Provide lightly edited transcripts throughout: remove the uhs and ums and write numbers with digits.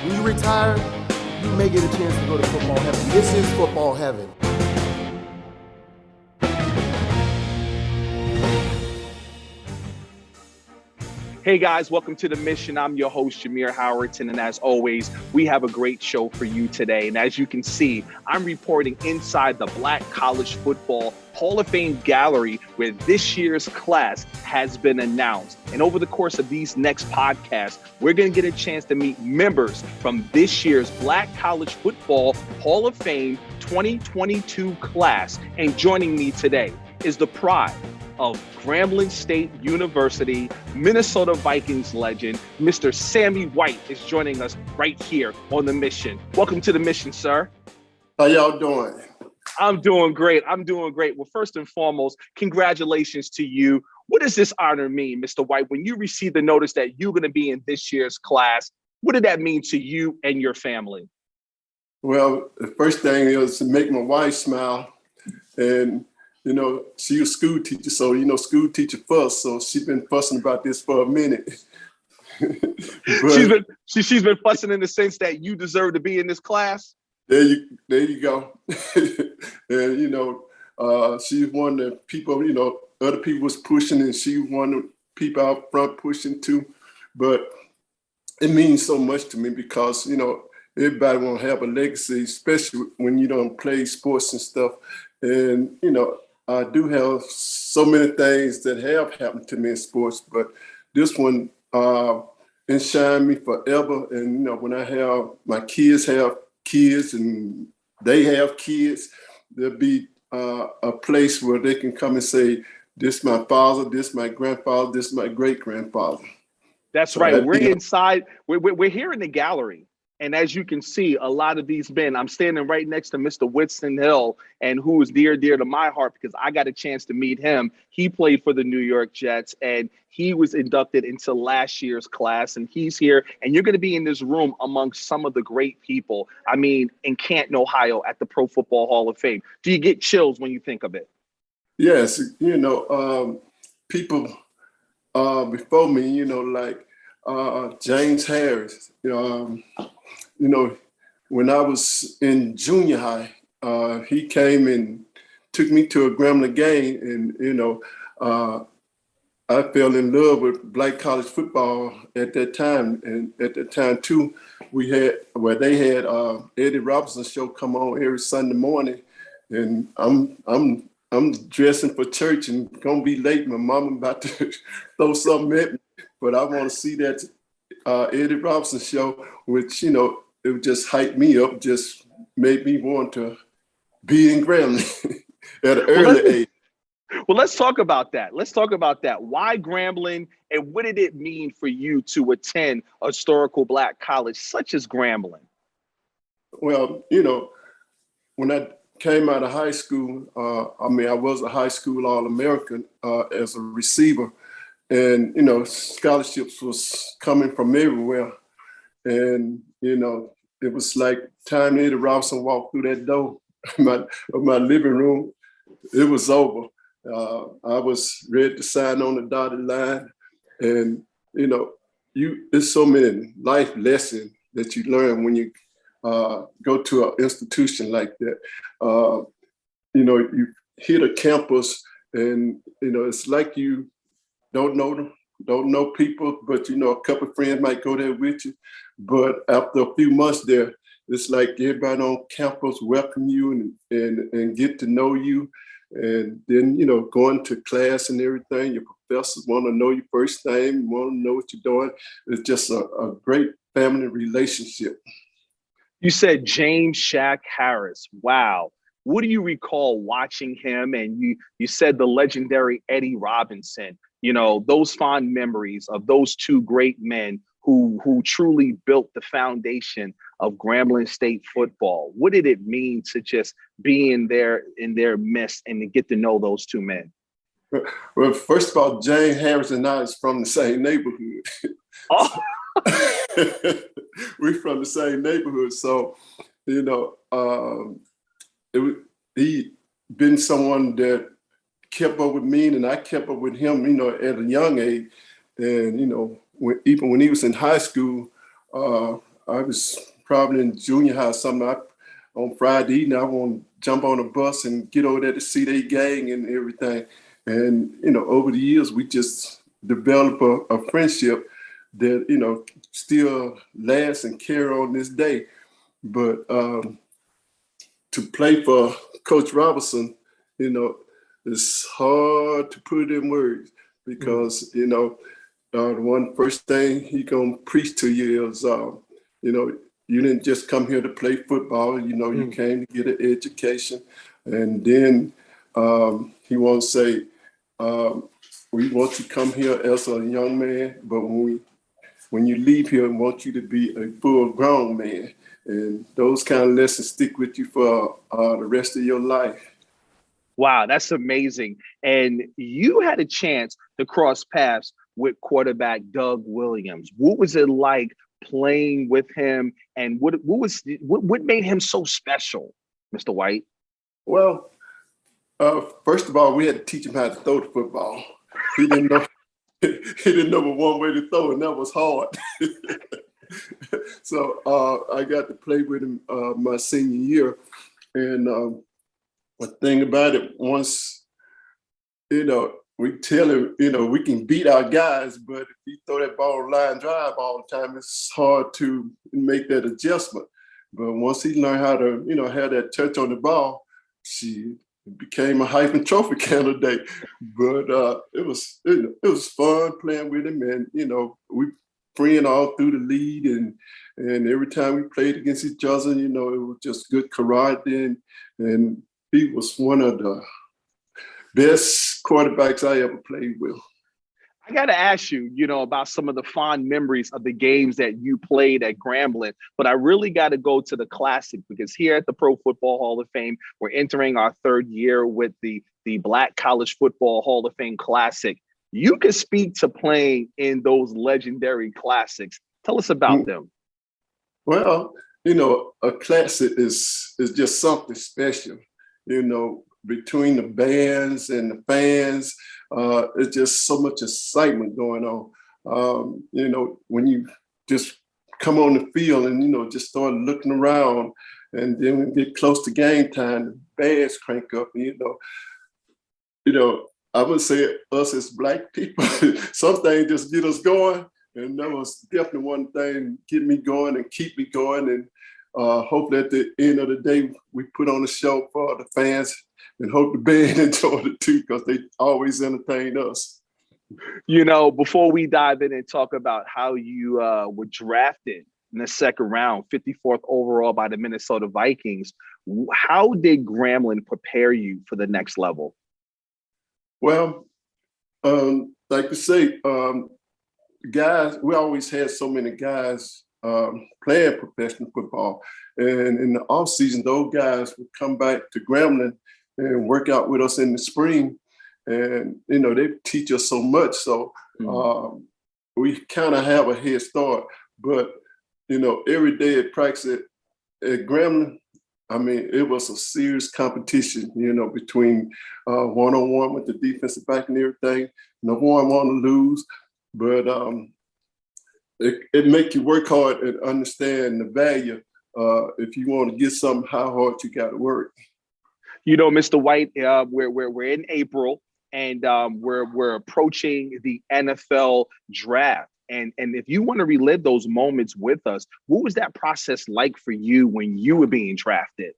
When you retire, you may get a chance to go to football heaven. This is football heaven. Hey guys, welcome to The Mission. I'm your host, Jameer Howerton, and as always, we have a great show for you today. And as you can see, I'm reporting inside the Black College Football Hall of Fame Gallery, where this year's class has been announced. And over the course of these next podcasts, we're going to get a chance to meet members from this year's Black College Football Hall of Fame 2022 class. And joining me today is the pride of Grambling State University, Minnesota Vikings legend, Mr. Sammy White is joining us right here on The Mission. Welcome to The Mission, sir. How y'all doing? I'm doing great. Well, first and foremost, congratulations to you. What does this honor mean, Mr. White? When you received the notice that you're going to be in this year's class, what did that mean to you and your family? Well, the first thing is to make my wife smile. And you know, she was a school teacher, so, you know, school teacher fuss. So she's been fussing about this for a minute. But she's been fussing in the sense that you deserve to be in this class? There you go. And, you know, she's one of the people, you know, other people was pushing and she one of the people out front pushing too. But it means so much to me because, you know, everybody want to have a legacy, especially when you don't play sports and stuff. And, you know, I do have so many things that have happened to me in sports, but this one enshrined me forever. And, you know, when I have my kids have kids and they have kids, there'll be a place where they can come and say, this my father, this my grandfather, this my great-grandfather. That's right. We're inside. We're here in the gallery. And as you can see, a lot of these men, I'm standing right next to Mr. Whitson Hill, and who is dear to my heart because I got a chance to meet him. He played for the New York Jets, and he was inducted into last year's class, and he's here. And you're going to be in this room amongst some of the great people, I mean, in Canton, Ohio, at the Pro Football Hall of Fame. Do you get chills when you think of it? Yes. You know, people before me, you know, like James Harris, you know, when I was in junior high, he came and took me to a Grambling game, and you know, I fell in love with Black college football at that time. And at that time too, they had Eddie Robinson's show come on every Sunday morning, and I'm dressing for church and gonna be late. My mama about to throw something at me, but I want to see that Eddie Robinson show, which, you know, it just hyped me up, just made me want to be in Grambling at an early age. Well, let's talk about that. Why Grambling, and what did it mean for you to attend a historical Black college such as Grambling? Well, you know, when I came out of high school, I mean, I was a high school All-American as a receiver. And, you know, scholarships was coming from everywhere. And, you know, it was like time Eddie Robinson walked through that door of my living room, it was over. I was ready to sign on the dotted line. And, you know, there's so many life lessons that you learn when you go to an institution like that. You know, you hit a campus and, you know, it's like you don't know them, don't know people, but, you know, a couple of friends might go there with you. But after a few months there, it's like everybody on campus welcome you and get to know you. And then, you know, going to class and everything, your professors want to know your first name, want to know what you're doing. It's just a great family relationship. You said James Shaq Harris. Wow. What do you recall watching him? And you said the legendary Eddie Robinson, you know, those fond memories of those two great men who truly built the foundation of Grambling State football. What did it mean to just be in their midst and to get to know those two men? Well, first of all, James Harris and I is from the same neighborhood. Oh. We're from the same neighborhood. So, you know, he been someone that kept up with me, and I kept up with him, you know, at a young age. And, you know, even when he was in high school, I was probably in junior high or something. On Friday evening, I want to jump on a bus and get over there to see their gang and everything. And, over the years, we just developed a friendship that, still lasts and carry on this day. But to play for Coach Robinson, it's hard to put it in words because, the one first thing he gonna preach to you is, you didn't just come here to play football. You came to get an education, and then he won't say, "We want you to come here as a young man, but when you leave here, we want you to be a full-grown man." And those kind of lessons stick with you for the rest of your life. Wow, that's amazing. And you had a chance to cross paths with quarterback Doug Williams. What was it like playing with him, and what made him so special, Mr. White? Well, first of all, we had to teach him how to throw the football. He didn't know. He didn't know but one way to throw, and that was hard. So I got to play with him my senior year, and the thing about it, once we tell him, we can beat our guys, but if you throw that ball line drive all the time, it's hard to make that adjustment. But once he learned how to, have that touch on the ball, it became a Heisman Trophy candidate. But it was fun playing with him, and we friend all through the league, and every time we played against each other, it was just good camaraderie, and he was one of the best quarterbacks I ever played with. I got to ask you, about some of the fond memories of the games that you played at Grambling, but I really got to go to the classic because here at the Pro Football Hall of Fame, we're entering our third year with the Black College Football Hall of Fame Classic. You can speak to playing in those legendary classics. Tell us about them. Well, a classic is just something special, between the bands and the fans. It's just so much excitement going on. When you just come on the field and, just start looking around, and then when we get close to game time, the bands crank up, I would say us as Black people, some things just get us going. And that was definitely one thing get me going and keep me going. And hopefully at the end of the day, we put on a show for the fans, and hope the band enjoyed it too, because they always entertain us. Before we dive in and talk about how you were drafted in the second round, 54th overall by the Minnesota Vikings, how did Grambling prepare you for the next level? Well, like I say, guys, we always had so many guys playing professional football. And in the off season, those guys would come back to Grambling and work out with us in the spring. And, they teach us so much. So we kind of have a head start. But, every day at practice at Grambling, it was a serious competition, between one-on-one with the defensive back and everything. No one want to lose, but it makes you work hard and understand the value. If you want to get something, how hard you got to work. Mr. White, we're in April, and we're approaching the NFL draft. And if you want to relive those moments with us, what was that process like for you when you were being drafted?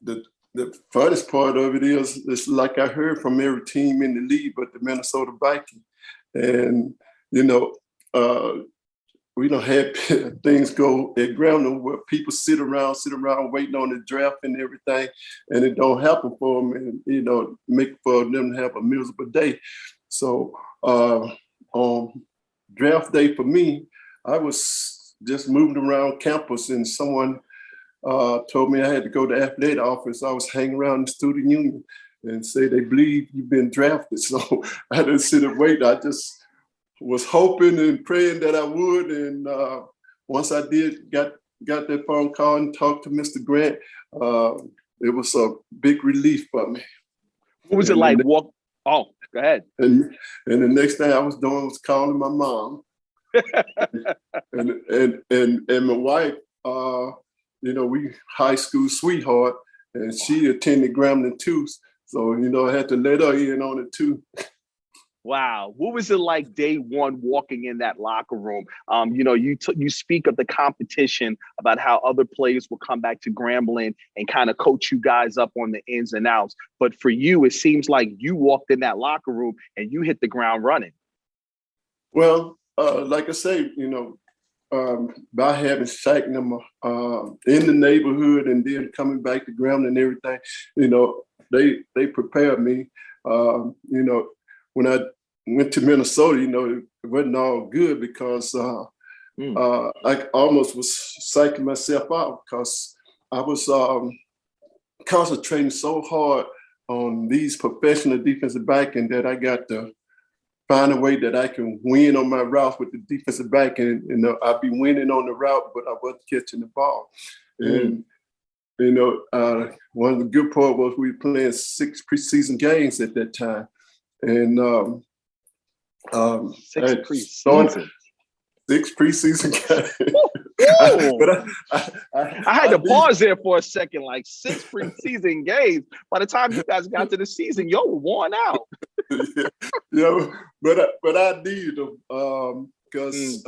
The funniest part of it is, it's like I heard from every team in the league but the Minnesota Vikings. And, we don't have things go at Grambling where people sit around waiting on the draft and everything, and it don't happen for them, and, make for them to have a miserable day. So on draft day for me, I was just moving around campus, and someone told me I had to go to the athletic office. I was hanging around the student union and say they believe you've been drafted. So I didn't sit and wait. I just was hoping and praying that I would. And once I did, got that phone call and talked to Mr. Grant, it was a big relief for me. What was it like? Go Go ahead. And the next thing I was doing was calling my mom. and my wife, we high school sweetheart, and she attended Grambling too. So, I had to let her in on it too. Wow. What was it like day one walking in that locker room? You speak of the competition about how other players will come back to Grambling and kind of coach you guys up on the ins and outs. But for you, it seems like you walked in that locker room and you hit the ground running. Well, like I say, by having Shaq them in the neighborhood and then coming back to Grambling and everything, they prepared me. When I went to Minnesota, it wasn't all good because I almost was psyching myself out because I was concentrating so hard on these professional defensive backing that I got to find a way that I can win on my routes with the defensive back, and I'd be winning on the route, but I wasn't catching the ball. And one of the good part was we were playing 6 preseason games at that time, and 6 preseason. 6 preseason games. But I had to pause there for a second. Like 6 preseason games. By the time you guys got to the season, y'all were worn out. But I needed them because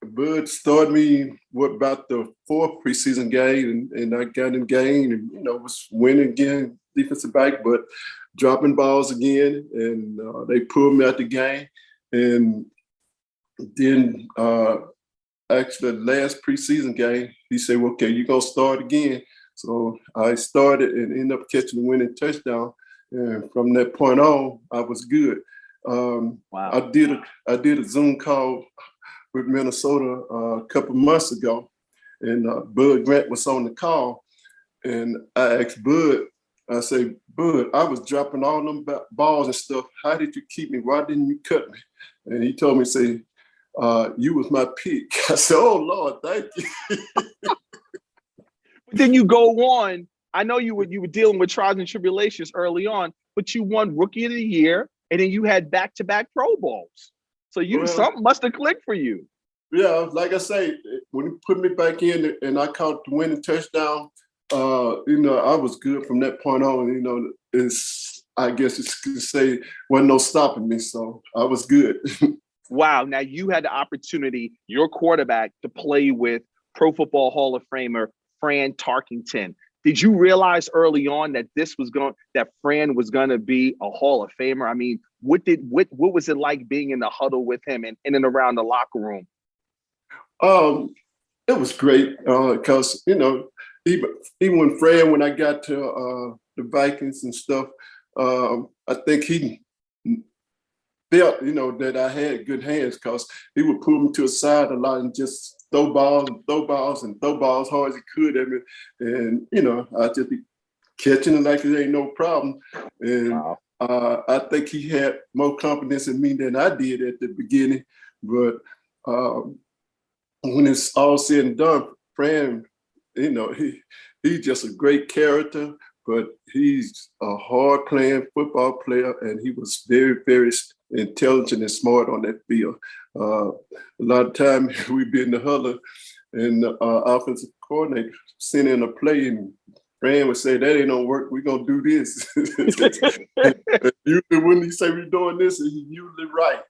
Bud started me about the 4th preseason game, and I got in game and was winning again, defensive back, but dropping balls again, and they pulled me out the game. And then actually the last preseason game, he said, well, okay, you're gonna start again. So I started and ended up catching the winning touchdown. And from that point on, I was good. Wow. I did a Zoom call with Minnesota a couple months ago, and Bud Grant was on the call, and I asked Bud, I say, Bud, I was dropping all them balls and stuff. How did you keep me? Why didn't you cut me? And he told me, say, you was my pick. I said, oh Lord, thank you. But then you go on. I know you were dealing with trials and tribulations early on, but you won Rookie of the Year, and then you had back-to-back Pro Bowls. So something must have clicked for you. Yeah, like I say, when he put me back in and I caught the winning touchdown, I was good from that point on. I guess it's to say wasn't no stopping me, so I was good. Wow. Now you had the opportunity, your quarterback, to play with Pro Football Hall of Famer Fran Tarkenton. Did you realize early on that that Fran was going to be a Hall of Famer? I mean, what was it like being in the huddle with him and in and around the locker room? It was great because even when I got to the Vikings and stuff, I think he felt that I had good hands because he would pull me to the side a lot and just throw balls hard as he could at me, and I just be catching it like it ain't no problem. And wow. I think he had more confidence in me than I did at the beginning, but when it's all said and done, Fran, he's just a great character, but he's a hard playing football player, and he was very, very intelligent and smart on that field. A lot of time we'd be in the huddle, and the offensive coordinator sent in a play, and Fran would say, "That ain't gonna work. We're gonna do this." Usually when he say we're doing this, he's usually right.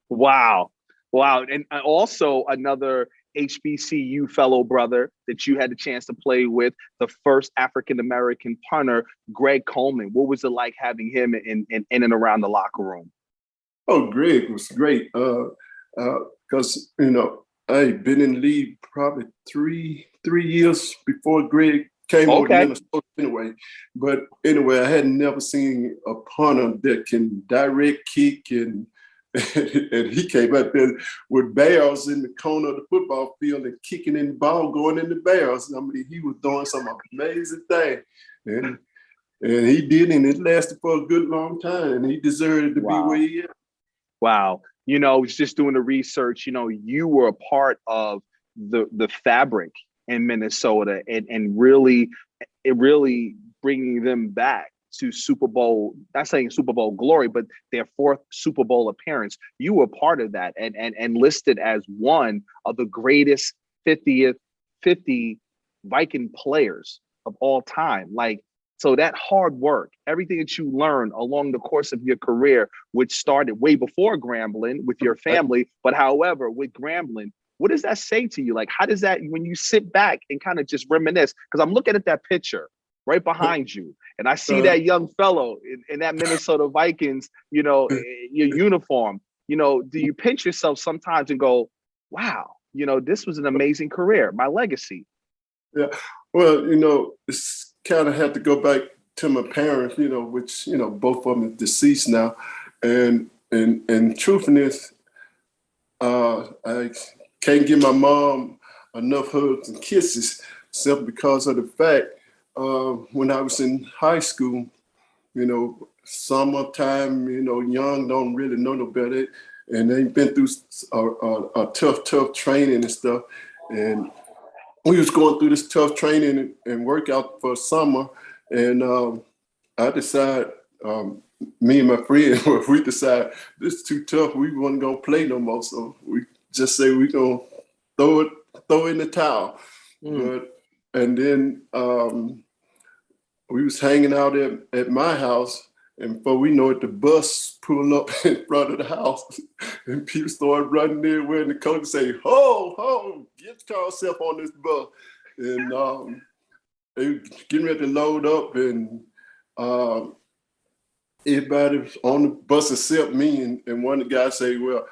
Wow. And also another HBCU fellow brother that you had the chance to play with, the first African-American punter, Greg Coleman. What was it like having him in and around the locker room? Oh, Greg was great because, I'd been in the league probably three years before Greg came over to Minnesota anyway. But anyway, I had never seen a punter that can direct kick and he came out there with barrels in the corner of the football field and kicking in the ball, going in the barrels. I mean, he was doing some amazing thing. And he did, and it lasted for a good long time, and he deserved to be where he is. Wow. I was just doing the research. You were a part of the fabric in Minnesota and really bringing them back to Super Bowl, not saying Super Bowl glory, but their fourth Super Bowl appearance. You were part of that and listed as one of the greatest 50 Viking players of all time. Like, so that hard work, everything that you learned along the course of your career, which started way before Grambling with your family, but however, with Grambling, what does that say to you? Like, how does that, when you sit back and kind of just reminisce, because I'm looking at that picture right behind you, and I see that young fellow in that Minnesota Vikings, your uniform, do you pinch yourself sometimes and go, wow, this was an amazing career, my legacy? Yeah, well, it's kind of had to go back to my parents, which, both of them are deceased now. And truthfulness, I can't give my mom enough hugs and kisses simply because of the fact when I was in high school, summertime, young, don't really know no better. And they've been through a tough training and stuff. And we was going through this tough training and workout for summer. And I decided, me and my friend, we decided this is too tough. We wasn't gonna play no more. So we just say we gonna throw in the towel. And then we was hanging out at my house, and before we know it, the bus pulled up in front of the house, and people started running there wearing the coat and say, "Ho, get yourself on this bus." And they were getting ready to load up, and everybody was on the bus except me. And one of the guys say, well,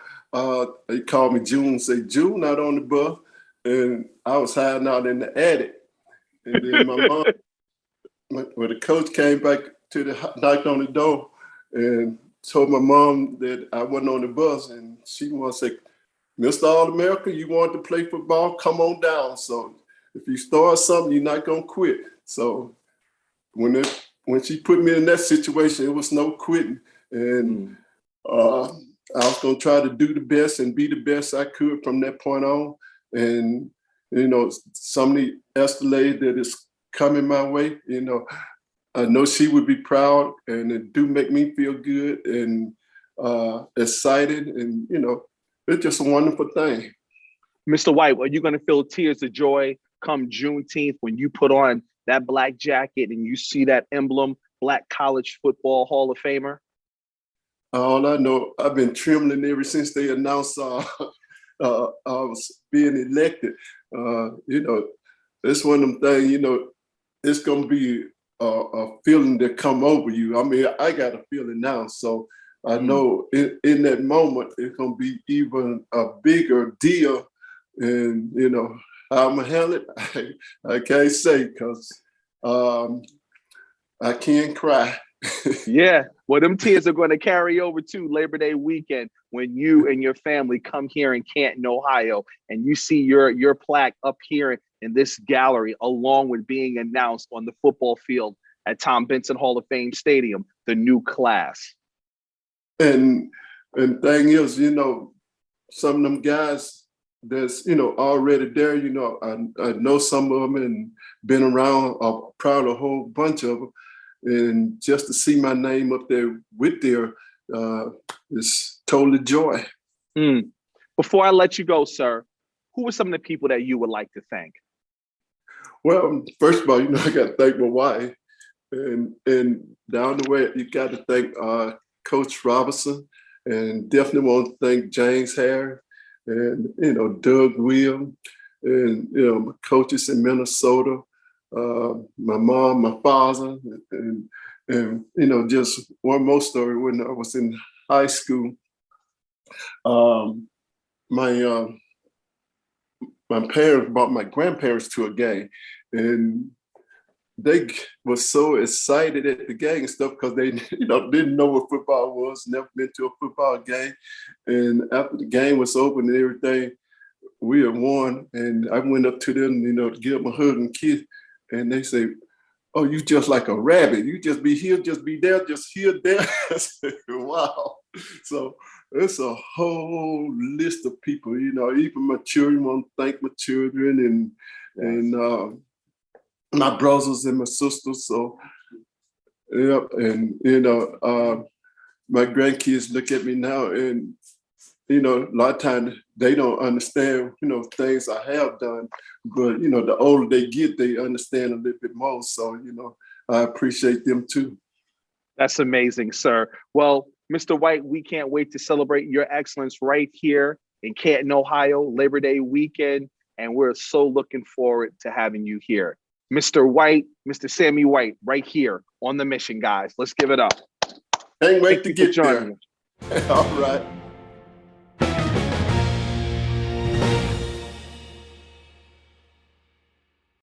they called me June, say, "June not on the bus." And I was hiding out in the attic. And then my mom, when the coach came back to knocked on the door and told my mom that I wasn't on the bus, and she wanted to say, "Mr. All-America, you want to play football? Come on down. So if you start something, you're not gonna quit." So when she put me in that situation, it was no quitting. And I was gonna try to do the best and be the best I could from that point on. And some of the accolades that is coming my way, I know she would be proud, and it do make me feel good and excited, and it's just a wonderful thing. Mr. White, are you going to feel tears of joy come Juneteenth when you put on that black jacket and you see that emblem, Black College Football Hall of Famer? All I know, I've been trembling ever since they announced I was being elected. It's one of them things, it's going to be a feeling that come over you. I mean, I got a feeling now. So I know in that moment, it's going to be even a bigger deal. And, how I'm going to handle it, I can't say, because I can't cry. Yeah, well, them tears are going to carry over to Labor Day weekend when you and your family come here in Canton, Ohio, and you see your plaque up here in this gallery, along with being announced on the football field at Tom Benson Hall of Fame Stadium, the new class. And thing is, some of them guys that's, already there, I know some of them and been around, proud of a whole bunch of them. And just to see my name up there with there is totally joy. Before I let you go, sir, who are some of the people that you would like to thank? Well, first of all, I got to thank my wife. And down the way, you got to thank Coach Robinson, and definitely want to thank James Harris and, Doug Will, and, my coaches in Minnesota. My mom, my father, and just one more story. When I was in high school, my parents brought my grandparents to a game, and they were so excited at the game and stuff because they didn't know what football was, never been to a football game. And after the game was over and everything, we had won, and I went up to them, to give them a hug and kiss. And they say, "Oh, you just like a rabbit. You just be here, just be there, just here, there." I said, wow. So it's a whole list of people, even my children, want to thank my children and my brothers and my sisters. So Yep. And, my grandkids look at me now and, a lot of times they don't understand, things I have done. But, the older they get, they understand a little bit more. So, I appreciate them too. That's amazing, sir. Well, Mr. White, we can't wait to celebrate your excellence right here in Canton, Ohio, Labor Day weekend. And we're so looking forward to having you here. Mr. White, Mr. Sammy White, right here on the mission, guys. Let's give it up. Can't wait to get joining there. All right.